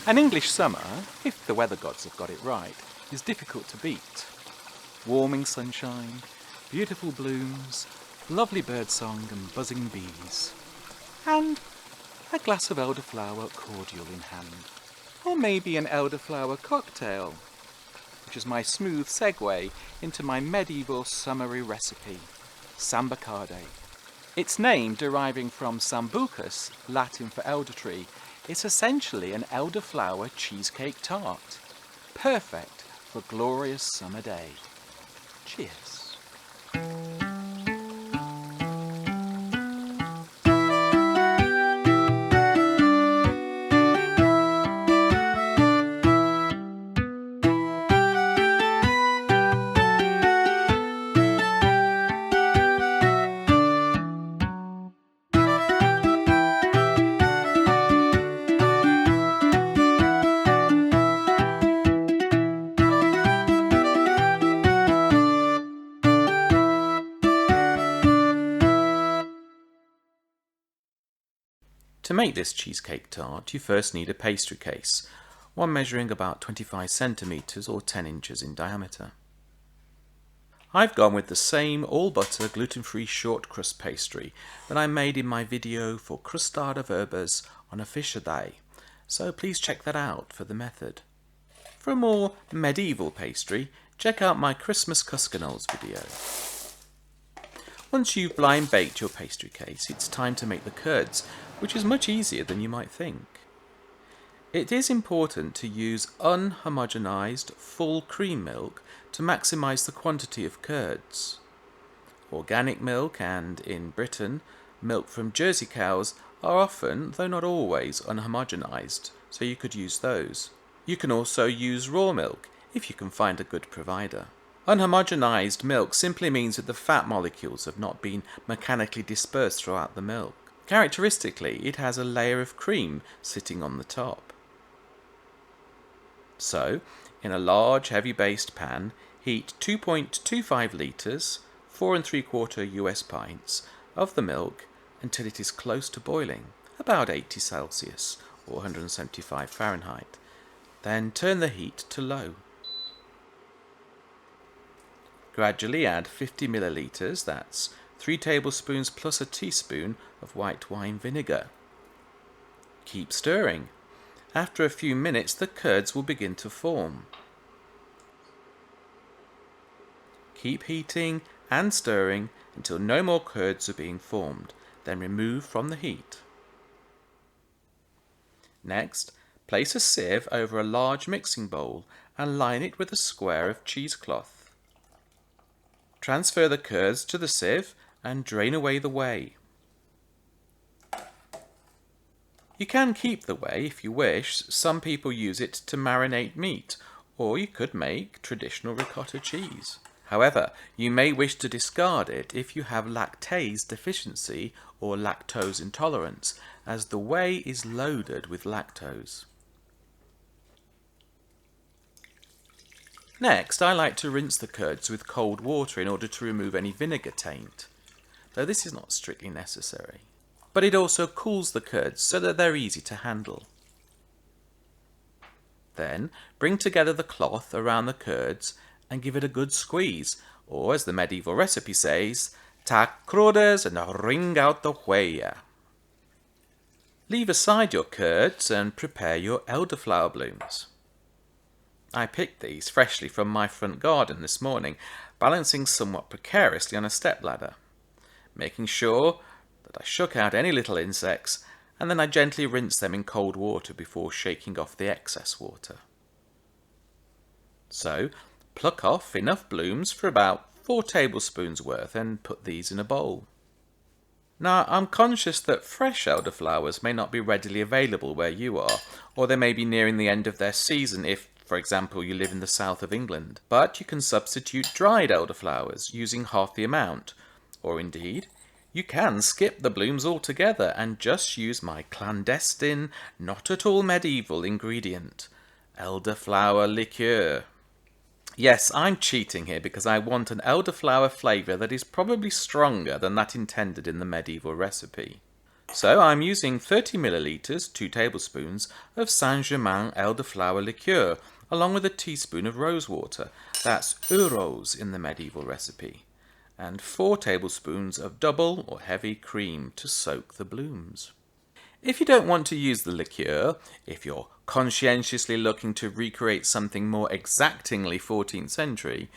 An English summer, if the weather gods have got it right, is difficult to beat. Warming sunshine, beautiful blooms, lovely birdsong and buzzing bees, and a glass of elderflower cordial in hand, or maybe an elderflower cocktail, which is my smooth segue into my medieval summery recipe, Sambocade. Its name, deriving from Sambucus, Latin for elder tree, is essentially an elderflower cheesecake tart, perfect for a glorious summer day. Cheers. To make this cheesecake tart, you first need a pastry case, one measuring about 25 centimetres or 10 inches in diameter. I've gone with the same all-butter gluten-free short crust pastry that I made in my video for crustada verbas on a Fisher Day, so please check that out for the method. For a more medieval pastry, check out my Christmas Cuscanolles video. Once you've blind baked your pastry case, it's time to make the curds, which is much easier than you might think. It is important to use unhomogenized full cream milk to maximize the quantity of curds. Organic milk and, in Britain, milk from Jersey cows are often, though not always, unhomogenized, so you could use those. You can also use raw milk if you can find a good provider. Unhomogenized milk simply means that the fat molecules have not been mechanically dispersed throughout the milk. Characteristically, it has a layer of cream sitting on the top. So, in a large heavy-based pan, heat 2.25 litres, 4 3/4 US pints, of the milk until it is close to boiling, about 80 Celsius or 175 Fahrenheit. Then turn the heat to low. Gradually add 50 millilitres, that's 3 tablespoons plus a teaspoon of white wine vinegar. Keep stirring. After a few minutes, the curds will begin to form. Keep heating and stirring until no more curds are being formed, then remove from the heat. Next, place a sieve over a large mixing bowl and line it with a square of cheesecloth. Transfer the curds to the sieve and drain away the whey. You can keep the whey if you wish. Some people use it to marinate meat, or you could make traditional ricotta cheese. However, you may wish to discard it if you have lactase deficiency or lactose intolerance, as the whey is loaded with lactose. Next, I like to rinse the curds with cold water in order to remove any vinegar taint, though this is not strictly necessary. But it also cools the curds so that they're easy to handle. Then, bring together the cloth around the curds and give it a good squeeze, or as the medieval recipe says, "Tak crudes and wring out the whey." Leave aside your curds and prepare your elderflower blooms. I picked these freshly from my front garden this morning, balancing somewhat precariously on a stepladder, making sure that I shook out any little insects, and then I gently rinsed them in cold water before shaking off the excess water. So, pluck off enough blooms for about 4 tablespoons worth and put these in a bowl. Now, I'm conscious that fresh elderflowers may not be readily available where you are, or they may be nearing the end of their season if, for example, you live in the south of England. But you can substitute dried elderflowers using half the amount, or indeed, you can skip the blooms altogether and just use my clandestine, not at all medieval ingredient, elderflower liqueur. Yes, I'm cheating here because I want an elderflower flavour that is probably stronger than that intended in the medieval recipe. So I'm using 30 millilitres, 2 tablespoons, of Saint-Germain elderflower liqueur, along with a teaspoon of rosewater, that's eau-rose in the medieval recipe, and 4 tablespoons of double or heavy cream to soak the blooms. If you don't want to use the liqueur, if you're conscientiously looking to recreate something more exactingly 14th century,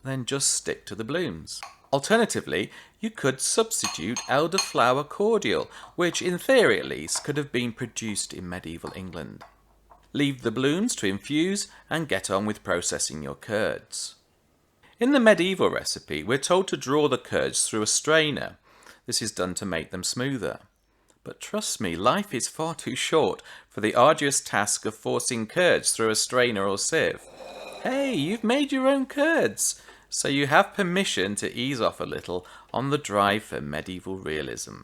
then just stick to the blooms. Alternatively, you could substitute elderflower cordial, which in theory at least could have been produced in medieval England. Leave the blooms to infuse and get on with processing your curds. In the medieval recipe, we're told to draw the curds through a strainer. This is done to make them smoother. But trust me, life is far too short for the arduous task of forcing curds through a strainer or sieve. Hey, you've made your own curds! So you have permission to ease off a little on the drive for medieval realism.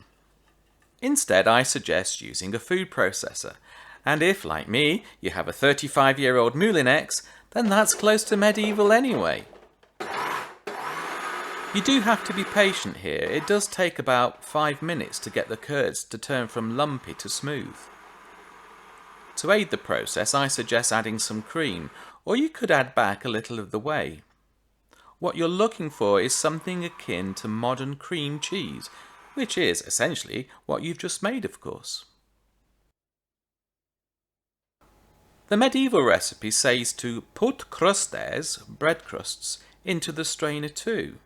Instead, I suggest using a food processor. And if, like me, you have a 35-year-old Moulinex, then that's close to medieval anyway. You do have to be patient here. It does take about 5 minutes to get the curds to turn from lumpy to smooth. To aid the process, I suggest adding some cream, or you could add back a little of the whey. What you're looking for is something akin to modern cream cheese, which is essentially what you've just made, of course. The medieval recipe says to put crustes, bread crusts, into the strainer too.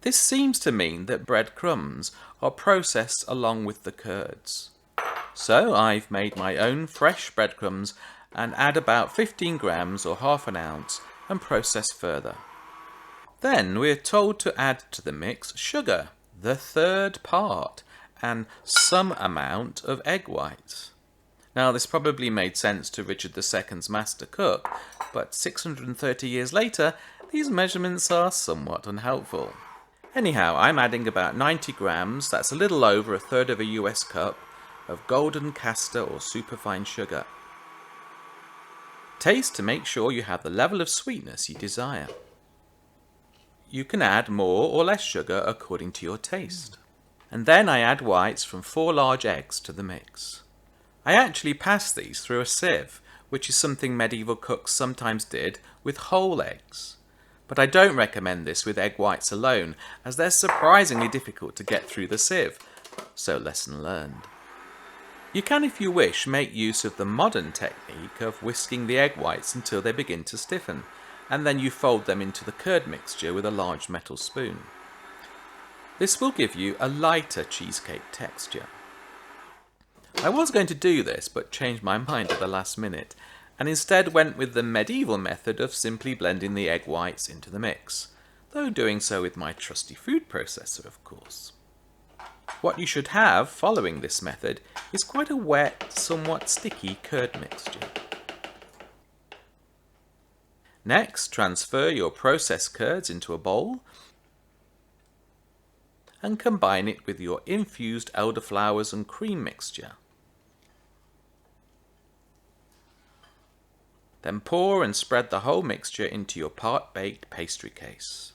This seems to mean that breadcrumbs are processed along with the curds. So I've made my own fresh breadcrumbs and add about 15 grams or half an ounce and process further. Then we're told to add to the mix sugar, the third part, and some amount of egg whites. Now this probably made sense to Richard II's master cook, but 630 years later, these measurements are somewhat unhelpful. Anyhow, I'm adding about 90 grams, that's a little over a third of a US cup, of golden castor or superfine sugar. Taste to make sure you have the level of sweetness you desire. You can add more or less sugar according to your taste. And then I add whites from 4 large eggs to the mix. I actually pass these through a sieve, which is something medieval cooks sometimes did with whole eggs. But I don't recommend this with egg whites alone, as they're surprisingly difficult to get through the sieve, so lesson learned. You can, if you wish, make use of the modern technique of whisking the egg whites until they begin to stiffen, and then you fold them into the curd mixture with a large metal spoon. This will give you a lighter cheesecake texture. I was going to do this, but changed my mind at the last minute, and instead went with the medieval method of simply blending the egg whites into the mix, though doing so with my trusty food processor, of course. What you should have following this method is quite a wet, somewhat sticky curd mixture. Next, transfer your processed curds into a bowl and combine it with your infused elderflowers and cream mixture. Then pour and spread the whole mixture into your part-baked pastry case.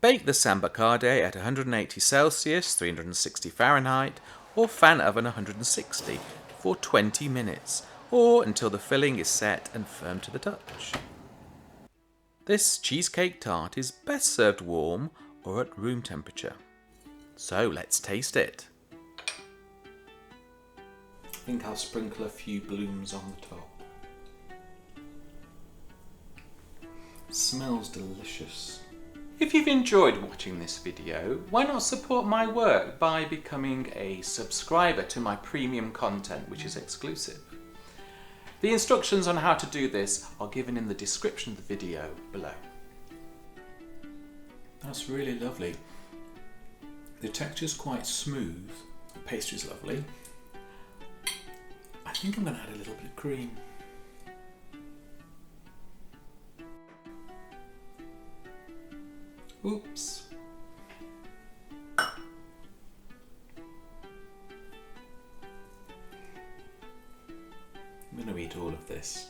Bake the Sambocade at 180 Celsius, 360 Fahrenheit, or fan oven 160 for 20 minutes, or until the filling is set and firm to the touch. This cheesecake tart is best served warm or at room temperature. So let's taste it. I think I'll sprinkle a few blooms on the top. Smells delicious. If you've enjoyed watching this video, why not support my work by becoming a subscriber to my premium content, which is exclusive. The instructions on how to do this are given in the description of the video below. That's really lovely. The texture's quite smooth, the pastry's lovely. I think I'm going to add a little bit of cream. Oops. I'm going to eat all of this.